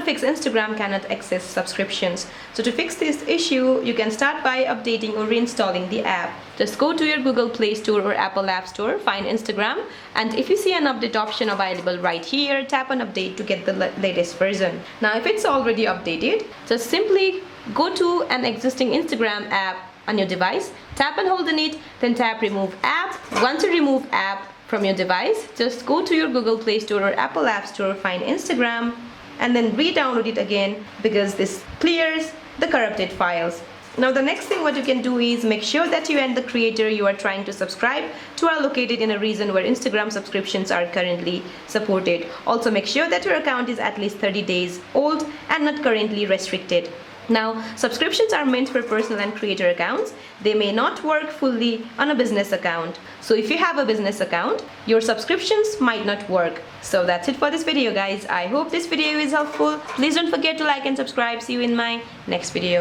to fix Instagram cannot access subscriptions. So to fix this issue, you can start by updating or reinstalling the app. Just go to your Google Play Store or Apple App Store, find Instagram, and if you see an update option available right here, tap on update to get the latest version. Now if it's already updated, just simply go to an existing Instagram app on your device, tap and hold on it, then tap remove app. Once you remove app from your device, just go to your Google Play Store or Apple App Store, find Instagram, and then re-download it again, because this clears the corrupted files. Now the next thing what you can do is make sure that you and the creator you are trying to subscribe to are located in a region where Instagram subscriptions are currently supported. Also make sure that your account is at least 30 days old and not currently restricted. Now, subscriptions are meant for personal and creator accounts. They may not work fully on a business account. So if you have a business account, your subscriptions might not work. So that's it for this video, guys. I hope this video is helpful. Please don't forget to like and subscribe. See you in my next video.